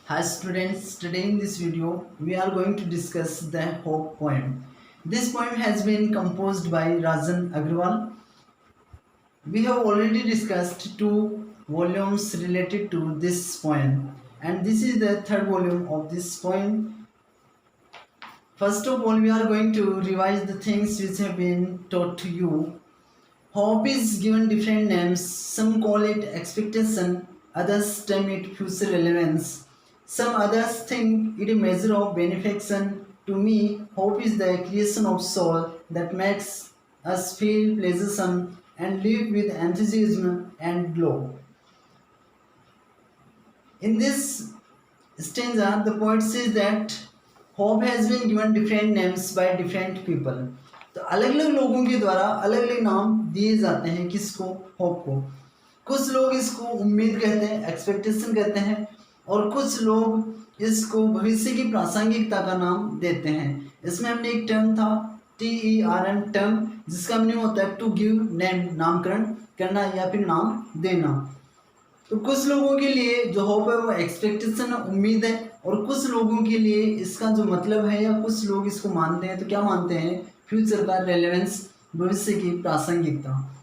Hi students, today in this video we are going to discuss the Hope poem. This poem has been composed by Rajan Agrawal. We have already discussed two volumes related to this poem, and this is the third volume of this poem. First of all, we are going to revise the things which have been taught to you. Hope is given different names. Some call it expectation, others term it future relevance. Some others think it a measure of benefaction. To me, hope is the creation of soul that makes us feel pleasure and live with enthusiasm and glow. In this stanza, the poet says that hope has been given different names by different people. तो अलग अलग लोगों के द्वारा अलग अलग नाम दिए जाते हैं किसको, होप को. कुछ लोग इसको उम्मीद कहते हैं, एक्सपेक्टेशन कहते हैं, और कुछ लोग इसको भविष्य की प्रासंगिकता का नाम देते हैं. इसमें हमने एक टर्म था TERM टर्म, जिसका मीनिंग होता है टू गिव नेम, नामकरण करना या फिर नाम देना. तो कुछ लोगों के लिए जो होप है वो एक्सपेक्टेशन है, उम्मीद है, और कुछ लोगों के लिए इसका जो मतलब है या कुछ लोग इसको मानते हैं तो क्या मानते हैं, फ्यूचर का रेलेवेंस, भविष्य की प्रासंगिकता.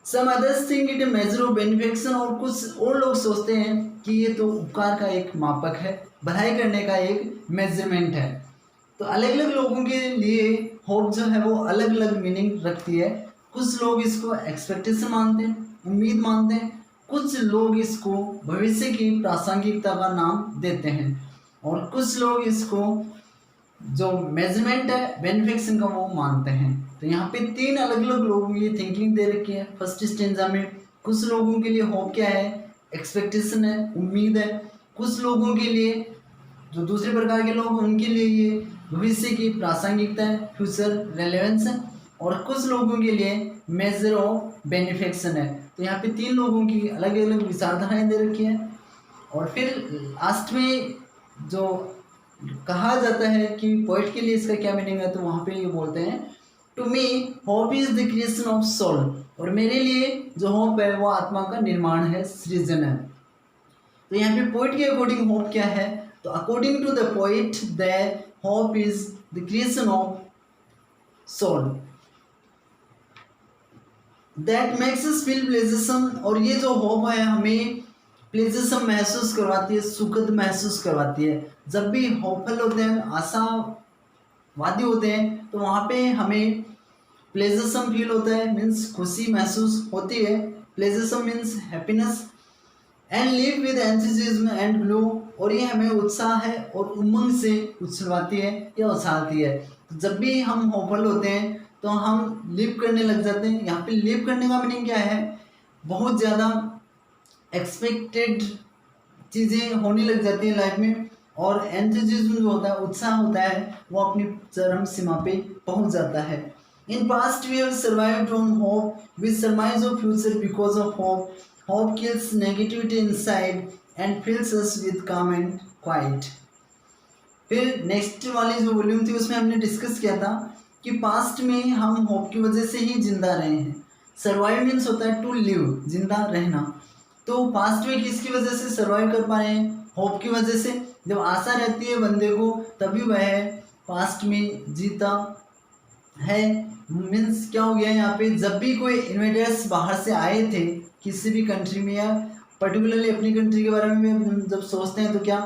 Some others think it a major of benefaction, और कुछ और लोग सोचते हैं कि ये तो उपकार का एक मापक है, भलाई करने का एक मेजरमेंट है. तो अलग अलग लोगों के लिए होप जो है वो अलग अलग मीनिंग रखती है. कुछ लोग इसको एक्सपेक्टेशन मानते हैं, उम्मीद मानते हैं, कुछ लोग इसको भविष्य की प्रासंगिकता का नाम देते हैं, और कुछ लोग इसको जो मेजरमेंट है बेनिफिक्शन का वो मानते हैं. तो यहाँ पे तीन अलग अलग लोगों की थिंकिंग दे रखी है. फर्स्ट स्टेंजा में कुछ लोगों के लिए होप क्या है, एक्सपेक्टेशन है, उम्मीद है. कुछ लोगों के लिए जो दूसरे प्रकार के लोग उनके लिए ये भविष्य की प्रासंगिकता है, फ्यूचर रेलेवेंस है, और कुछ लोगों के लिए मेजर ऑफ बेनिफिक्शन है. तो यहाँ पे तीन लोगों की अलग अलग विचारधाराएं दे रखी है. और फिर लास्ट में जो कहा जाता है कि पोइट के लिए इसका क्या मीनिंग है, तो वहाँ पे ये बोलते हैं to me hope is the creation of soul, और मेरे लिए जो होप है वो आत्मा का निर्माण है, सृजन है. तो यहाँ पे पोइट के अकॉर्डिंग होप क्या है, तो according to the poet the hope is the creation of soul that makes us feel pleasuresome, और ये जो होप है हमें प्लेजरसम महसूस करवाती है, सुखद महसूस करवाती है. जब भी होपफुल होते हैं, आशावादी होते हैं, तो वहाँ पे हमें प्लेजरसम फील होता है, मीन्स खुशी महसूस होती है. Pleasuresome means happiness, and live with enthusiasm and glow, और ये हमें उत्साह है और उमंग से उछलवाती है या उछालती है. तो जब भी हम होपफुल होते हैं तो हम लिव करने लग जाते हैं. यहाँ पे लिव करने का मीनिंग क्या है, बहुत ज़्यादा एक्सपेक्टेड चीज़ें होने लग जाती हैं लाइफ में, और एंथुसिज्म जो होता है, उत्साह होता है, वो अपनी चरम सीमा पे पहुंच जाता है. In past we have survived on hope with surmise of future because of hope. Hope kills negativity inside and fills us with calm and quiet. फिर नेक्स्ट वाली जो वॉल्यूम थी उसमें हमने डिस्कस किया था कि पास्ट में हम होप की वजह से ही जिंदा रहे हैं. सर्वाइव मीन्स होता है टू लिव, जिंदा रहना. तो पास्ट में किसकी वजह से सर्वाइव कर पा रहे हैं, होप की वजह से. जब आशा रहती है बंदे को तभी वह पास्ट में जीता है. मीन्स क्या हो गया यहाँ पे, जब भी कोई इन्वेडर्स बाहर से आए थे किसी भी कंट्री में, या पर्टिकुलरली अपनी कंट्री के बारे में जब सोचते हैं तो क्या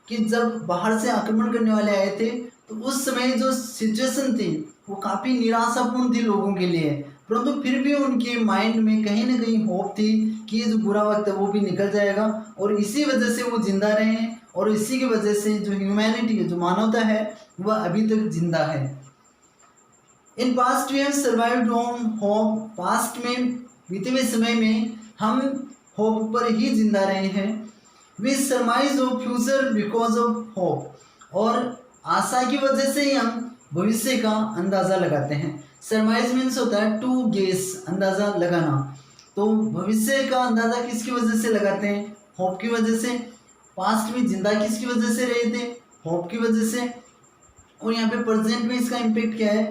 कि जब बाहर से आक्रमण करने वाले आए थे तो उस समय जो सिचुएशन थी वो काफ़ी निराशापूर्ण थी लोगों के लिए, परंतु फिर भी उनके माइंड में कहीं ना कहीं होप थी कि ये जो बुरा वक्त है वो भी निकल जाएगा, और इसी वजह से वो जिंदा रहे हैं, और इसी की वजह से जो ह्यूमैनिटी है, जो मानवता है, वह अभी तक जिंदा है. In past we have survived on hope. Past में बीते हुए समय में हम होप पर ही जिंदा रहे हैं. We surmise of future because of hope, और आशा की वजह से ही हम भविष्य का अंदाज़ा लगाते हैं. सरमाइज मीन्स होता है टू गेस, अंदाज़ा लगाना. तो भविष्य का अंदाज़ा किसकी वजह से लगाते हैं, होप की वजह से. पास्ट में जिंदा किसकी वजह से रहे थे, होप की वजह से. और यहाँ पे प्रेजेंट में इसका इम्पेक्ट क्या है,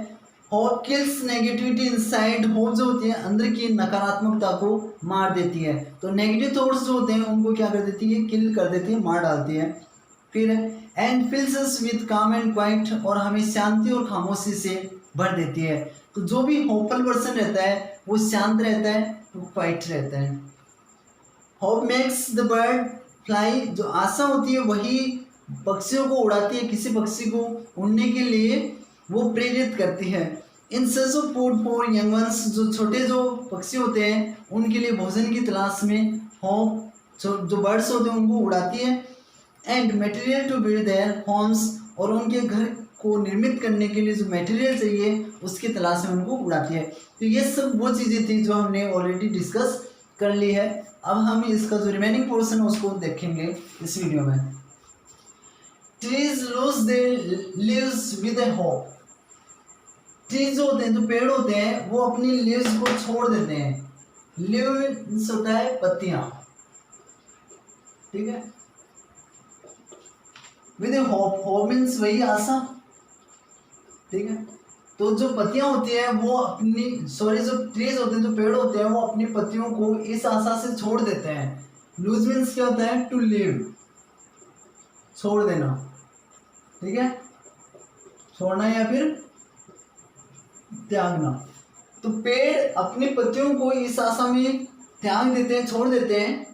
hope kills negativity inside, hope जो होती है अंदर की नकारात्मकता को मार देती है। तो नेगेटिव थॉट्स जो होते हैं उनको क्या कर देती है, किल कर देती है, मार डालती है। फिर and fills us with calm and quite, और हमें शांति और खामोशी से भर देती है। तो जो भी होपफुल पर्सन रहता है वो शांत रहता है, वो क्वाइट रहता है। Hope makes the bird fly, जो आशा होती है वही पक्षियों को उड़ाती है, किसी पक्षी को उड़ने के लिए वो प्रेरित करती है। In search of food for young ones, जो छोटे जो पक्षी होते हैं उनके लिए भोजन की तलाश में होप जो बर्ड्स होते हैं उनको उड़ाती है। And material to build their homes, और उनके घर को निर्मित करने के लिए जो मटेरियल चाहिए उसकी तलाश में उनको उड़ाती है। तो ये सब वो चीज़ें थी जो हमने ऑलरेडी डिस्कस कर ली है। अब हम इसका जो रिमेनिंग पोर्शन है उसको देखेंगे इस वीडियो में। Trees lose their leaves with a hope, trees होते हैं, जो पेड़ होते हैं वो अपनी लीव्स को छोड़ देते हैं। लीव्स होता है पत्तियां, ठीक है, with a hope, hope means वही आशा, ठीक है। तो जो पत्तियां होती है वो अपनी जो ट्रीज होते हैं, जो पेड़ होते हैं वो अपनी पत्तियों को इस आशा से छोड़ देते हैं। लूज मीन्स क्या होता है, टू लीव, छोड़ देना, ठीक है, छोड़ना या फिर त्यागना। तो पेड़ अपनी पत्तियों को इस आशा में त्याग देते हैं, छोड़ देते हैं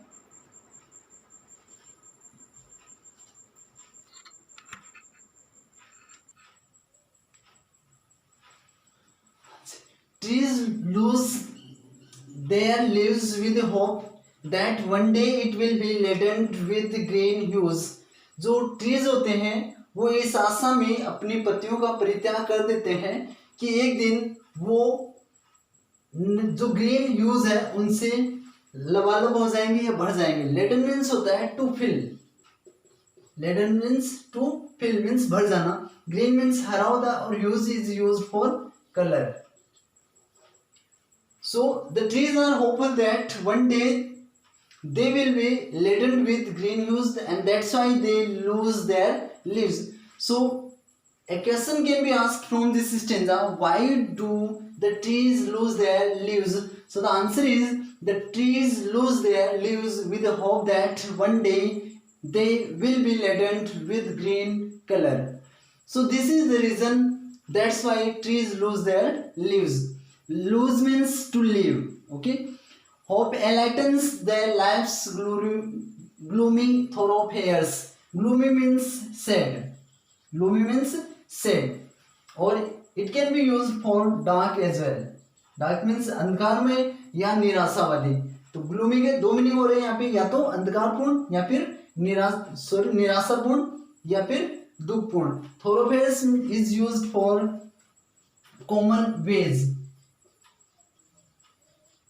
trees lose their leaves with hope that one day it will be laden with green hues, जो ट्रीज होते हैं वो इस आशा में अपनी पत्तियों का परित्याग कर देते हैं कि एक दिन वो जो ग्रीन ह्यूज है उनसे लबालब हो जाएंगे या भर जाएंगे। लेडन मीन्स होता है to fill, laden means to fill means भर जाना, ग्रीन मीन्स हरा होता है और hues is used for colour. So the trees are hopeful that one day they will be laden with green hues, and that's why they lose their leaves. So a question can be asked from this stanza: why do the trees lose their leaves? So the answer is the trees lose their leaves with the hope that one day they will be laden with green color. So this is the reason, that's why trees lose their leaves. Lose means to leave, okay. Hope enlightens their lives gloomy thoroughfares. Gloomy means sad, gloomy means sad, or it can be used for dark as well. Dark means अंधकार में या निराशावादी। तो gloomy के दो meaning हो रहे हैं यहाँ पे, या तो अंधकारपूर्ण या फिर निराशापूर्ण या फिर दुखपूर्ण। thoroughfares is used for common ways,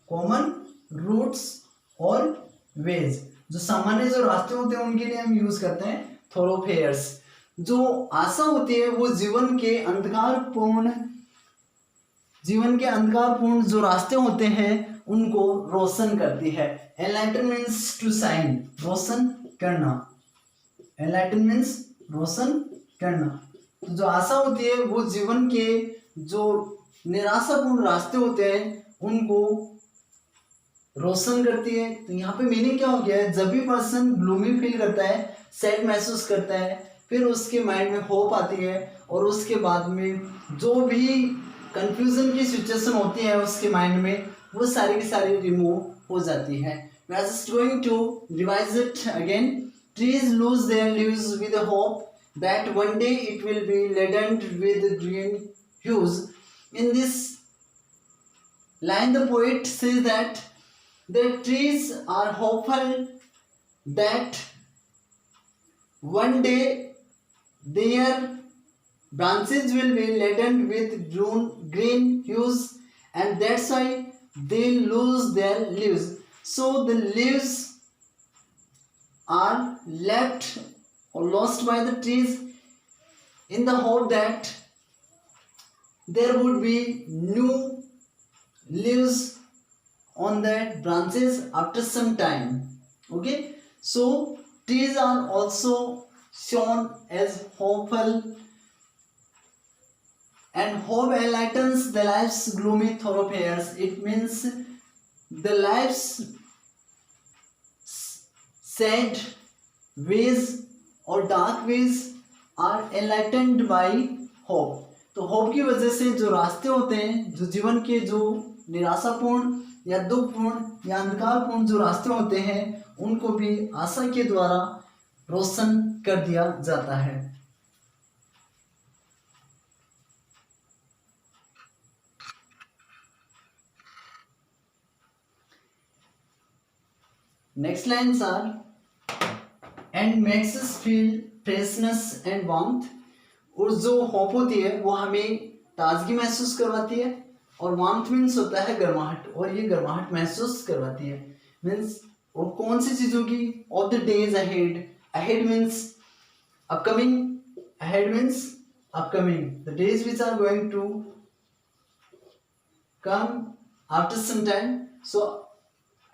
common routes और वेज, जो सामान्य जो रास्ते होते हैं उनके लिए हम यूज करते हैं थोरोफेयर्स। जो आशा होती है वो जीवन के अंधकारपूर्ण जो रास्ते होते हैं उनको रोशन करती है। एनलाइटन मीन्स टू शाइन, रोशन करना, एनलाइटन मीन्स रोशन करना। तो जो आशा होती है वो जीवन के जो निराशापूर्ण रास्ते होते हैं उनको रोशन करती है। तो यहाँ पे मीनिंग क्या हो गया है, जब भी पर्सन ग्लूमी फील करता है, सैड महसूस करता है, फिर उसके माइंड में होप आती है और उसके बाद में जो भी कंफ्यूजन की सिचुएशन होती है उसके माइंड में वो सारी की सारी रिमूव हो जाती है। We are just going to revise it again. Trees lose their leaves with a hope that one day it will be laden with green hues. In this line the poet says that the trees are hopeful that one day their branches will be laden with green hues, and that's why they lose their leaves. So the leaves are left or lost by the trees in the hope that there would be new leaves on that branches after some time, okay. So trees are also shown as hopeful and hope enlightens the life's gloomy thoroughfares. It means the life's sad ways और dark ways are enlightened by hope. तो hope की वजह से जो रास्ते होते हैं, जो जीवन के जो निराशापूर्ण या दुखपूर्ण या अंधकारपूर्ण जो रास्ते होते हैं, उनको भी आशा के द्वारा रोशन कर दिया जाता है। Next lines are and makes us feel freshness and warmth. और जो होप होती है वो हमें ताजगी महसूस करवाती है, और वार्मथ मीन्स होता है गर्माहट, और ये गर्माहट महसूस करवाती है। मीन्स और कौन सी चीज़ों की? Of the days ahead. Ahead means upcoming, ahead means upcoming, the days which are going to come after some time, so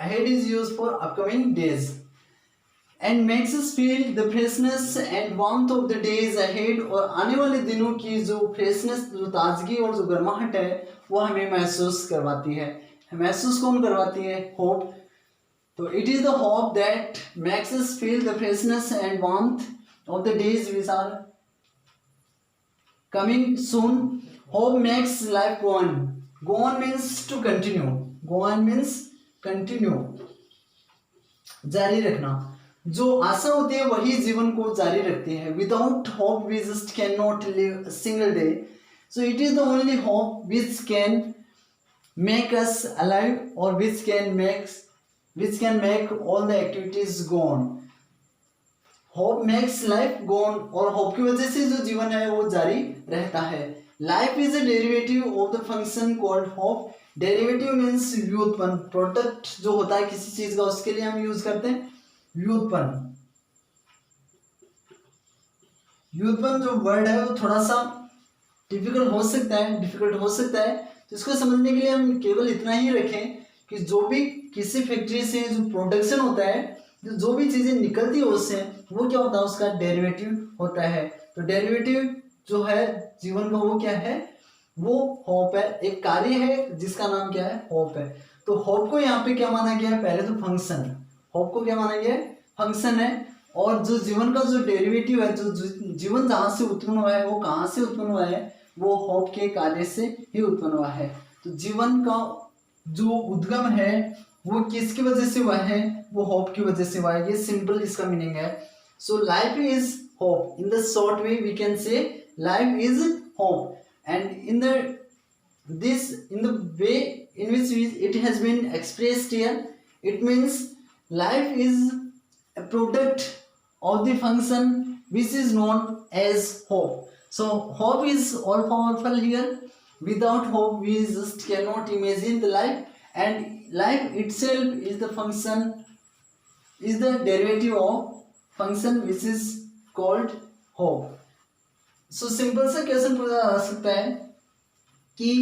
ahead is used for upcoming days. And makes us feel the freshness and warmth of the days ahead. और आने वाले दिनों की जो freshness, जो ताजगी और जो गर्माहट है, वो हमें महसूस करवाती है। महसूस कौन करवाती है? होप। तो it is the hope that makes us feel the freshness and warmth of the days which are coming soon. Hope makes life go on. Go on means to continue, go on means continue, जारी रखना। जो आशा होती है वही जीवन को जारी रखती है। Without hope we just can not live a single day, so it is the only hope which can make us alive, और which can make all the activities go on. Hope makes life go on, और hope की वजह से जो जीवन है वो जारी रहता है। Life is a derivative of the function called hope. Derivative means व्युत्पन्न। प्रोडक्ट जो होता है किसी चीज का, उसके लिए हम यूज करते हैं व्युत्पन्न। व्युत्पन्न जो वर्ड है वो थोड़ा सा डिफिकल्ट हो सकता है, तो इसको समझने के लिए हम केवल इतना ही रखें कि जो भी किसी फैक्ट्री से जो प्रोडक्शन होता है, जो भी चीजें निकलती है उससे, वो क्या होता है? उसका डेरिवेटिव होता है। तो डेरिवेटिव जो है जीवन का, वो क्या है? वो होप है। एक कार्य है जिसका नाम क्या है? होप है। तो होप को यहाँ पे क्या माना गया है? पहले तो फंक्शन। होप को क्या माना गया है? फंक्शन है। और जो जीवन का जो डेरिवेटिव है, जो जीवन जहाँ से उत्पन्न हुआ है, वो कहाँ से उत्पन्न हुआ है? वो होप के कार्य से ही उत्पन्न हुआ है। तो जीवन का जो उद्गम है वो किसकी वजह से हुआ है? वो होप की वजह से हुआ है। ये सिंपल इसका मीनिंग है। So life is hope. In the short way we can say life is hope, and in the way in which it has been expressed here, it means life is a product of the function which is known as hope. So hope is all powerful here. Without hope we just cannot imagine the life, and life itself is the function, is the derivative of function which is called hope. So simple सा question पूछा जा सकता है कि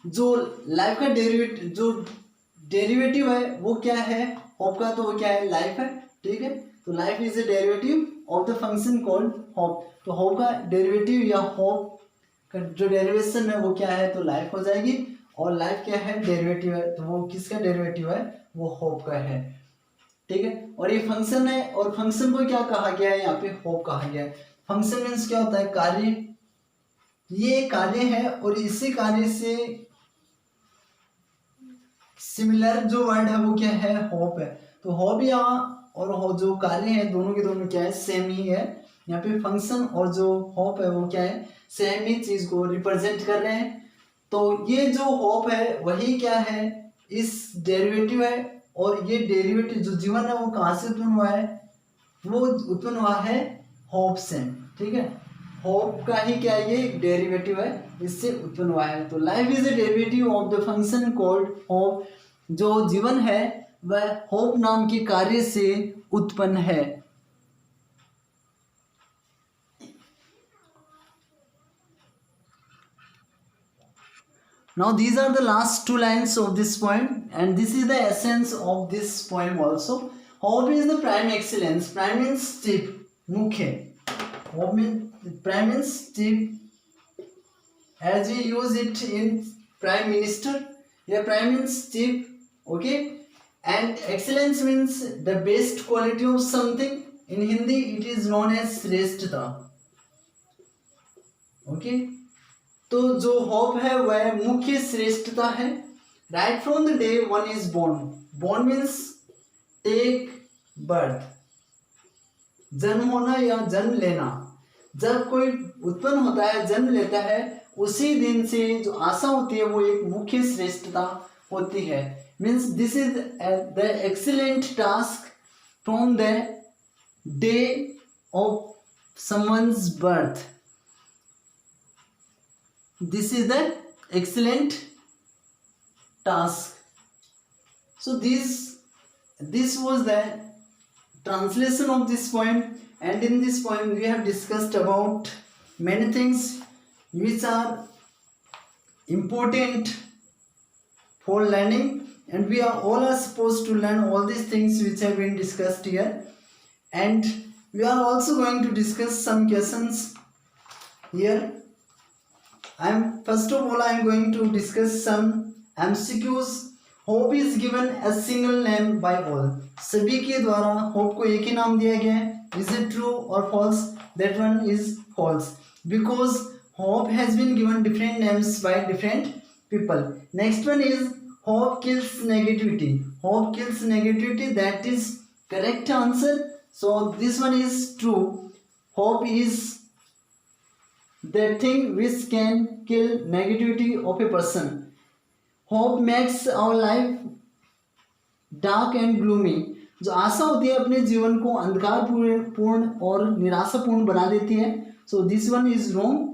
जो life का derivative है वो क्या है? होप का। तो वो क्या है? लाइफ है। ठीक है, तो life is a derivative of the function called hope. तो होप का डेरिवेटिव या होप का जो डेरिवेशन है वो क्या है? तो लाइफ हो जाएगी। और लाइफ क्या है? डेरिवेटिव है। तो वो किसका डेरिवेटिव है? वो होप का है। ठीक है, और ये फंक्शन है, और फंक्शन को क्या कहा गया है? यहाँ पे होप कहा गया है। फंक्शन मीन्स क्या होता है? कार्य। ये कार्य है, और इसी कार्य से सिमिलर जो वर्ड है वो क्या है? होप है। तो होप यहाँ और हो जो कार्य है, दोनों के दोनों क्या है? सेम ही है। यहाँ पे फंक्शन और जो होप है वो क्या है? सेम ही चीज को रिप्रेजेंट कर रहे हैं। तो ये जो होप है वही क्या है? इस डेरिवेटिव है, और ये डेरिवेटिव जो जीवन है वो कहाँ से उत्पन्न हुआ है? वो उत्पन्न हुआ है होप से। ठीक है, होप का ही क्या है? ये डेरिवेटिव है, इससे उत्पन्न हुआ है। तो life is a derivative of the function called hope. जो जीवन है वह होप नाम के कार्य से उत्पन्न है। Now these are the last two lines of this poem, and this is the essence of this poem also. Hope is the prime excellence. Prime means chief, मुख्य। Hope means prime means chief, as we use it in prime minister, yeah, prime means chief, okay. And excellence means the best quality of something. In Hindi it is known as श्रेष्ठता, okay. तो जो hope है वह मुख्य श्रेष्ठता है। Right from the day one is born, born means take birth, जन्म होना या जन्म लेना। जब कोई उत्पन्न होता है, जन्म लेता है, उसी दिन से जो आशा होती है वो एक मुख्य श्रेष्ठता होती है। Means this is the excellent task from the day of someone's birth. This is the excellent task. So this was the translation of this poem, and in this poem we have discussed about many things which are important for learning, and we are all supposed to learn all these things which have been discussed here. And we are also going to discuss some questions here. First of all I am going to discuss some MCQs. Hope is given a single name by all, सभी के द्वारा hope को एक ही नाम दिया गया है। Is it true और false? That one is false, because hope has been given different names by different people. Next one is hope kills negativity, hope kills negativity, that is correct answer. So this one is true, hope is that thing which can kill negativity of a person. Hope makes our life dark and gloomy, जो आशा होती है अपने जीवन को अंधकार पूर्ण और निराशापूर्ण बना देती है। सो दिस वन इज रॉन्ग,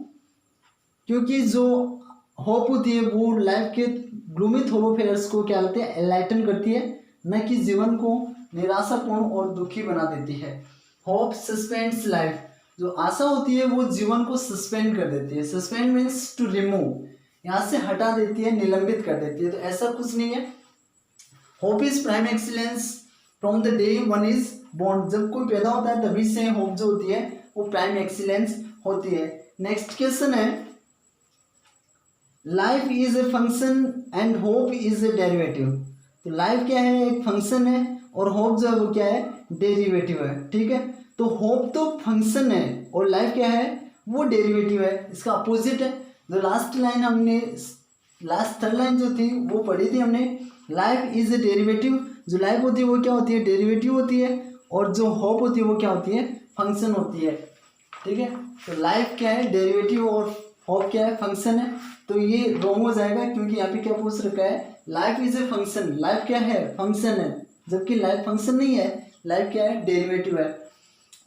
क्योंकि जो होप होती है वो लाइफ के ग्लूमी थोरोफेयर्स को क्या करती है, एनलाइटन करती है, न कि जीवन को निराशापूर्ण और दुखी बना देती है। होप सस्पेंड्स लाइफ, जो आशा होती है वो जीवन को सस्पेंड कर देती है। सस्पेंड मीन्स टू रिमूव, यहाँ से हटा देती है, निलंबित कर देती है। तो ऐसा कुछ नहीं है। Hope is prime excellence from the day one is born, जब कोई पैदा होता है तभी से होप जो होती है वो प्राइम एक्सीलेंस होती है। नेक्स्ट क्वेश्चन है, life is a function and hope is a derivative. तो लाइफ क्या है, एक फंक्शन है, और होप जो है वो क्या है, डेरिवेटिव है। ठीक है, तो होप तो फंक्शन है और लाइफ क्या है, वो डेरिवेटिव है, इसका अपोजिट है। जो लास्ट लाइन हमने, लास्ट थर्ड लाइन जो थी वो पढ़ी थी हमने, लाइफ इज ए डेरिवेटिव। जो लाइफ होती है वो क्या होती है, डेरिवेटिव होती है, और जो होप होती है वो क्या होती है, फंक्शन होती है। ठीक है, तो लाइफ क्या है, डेरिवेटिव, और होप क्या है, फंक्शन है। तो ये रॉन्ग हो जाएगा, क्योंकि यहाँ पे क्या पूछ रखा है, life is a function, life क्या है, फंक्शन है, जबकि लाइफ फंक्शन नहीं है, लाइफ क्या है, डेरिवेटिव है।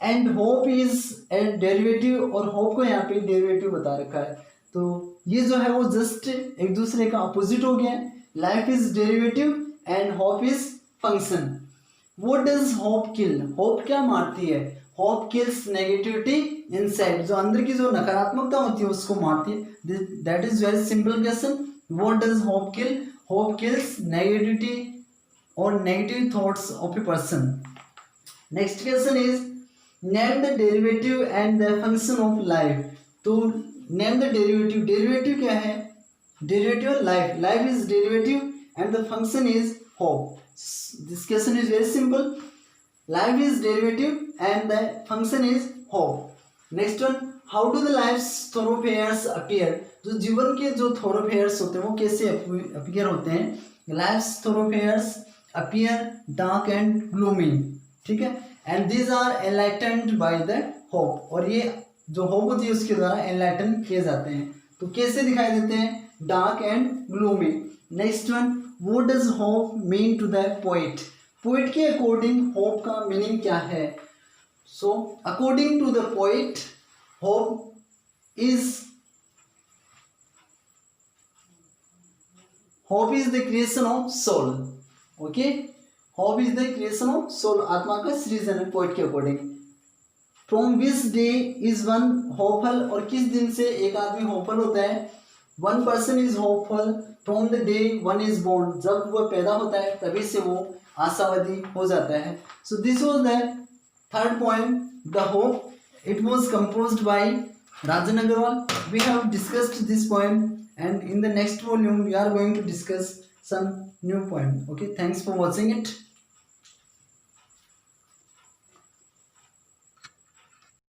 And hope is a derivative, और होप को यहाँ पे डेरिवेटिव बता रखा है। तो ये जो है वो जस्ट एक दूसरे का अपोजिट हो गया है। Life is derivative and hope is function. What does hope kill, hope क्या मारती है, होप किल्स नेगेटिविटी इनसाइड, जो अंदर की जो नकारात्मकता होती है उसको मारती है। That is very simple question. What does hope kill, hope kills negativity और negative thoughts of a person. Next question is, name the derivative and the function of life. तो नेम द डेरिवेटिव, डेरिवेटिव क्या है, derivative life, life is derivative and the function is hope. This question is very simple, life is derivative and the function is hope. Next one, how do the life's thoroughfares appear. जो जीवन के जो थोरोफेयर्स होते हैं वो कैसे appear होते हैं, life's thoroughfares appear dark and gloomy. ठीक है, and these are enlightened by the hope, और ये जो होप होती है उसके द्वारा एनलाइटन किए जाते हैं। तो कैसे दिखाई देते हैं, dark and gloomy. Next one, what does hope mean to the poet. Poet के अकॉर्डिंग होप का मीनिंग क्या है। So according to the poet, hope is the creation of soul. Okay, hope is the creation of soul, आत्मा का सृजन है poet के according. From which day is one hopeful, और किस दिन से एक आदमी होपफुल होता है। One person is hopeful from the day one is born, जब वह पैदा होता है तभी से वो आशावादी हो जाता है। So this was the third poem, the hope. It was composed bye Rajan Agarwal, we have discussed this poem, and in the next volume, we are going to discuss some new poem. Okay, thanks for watching it.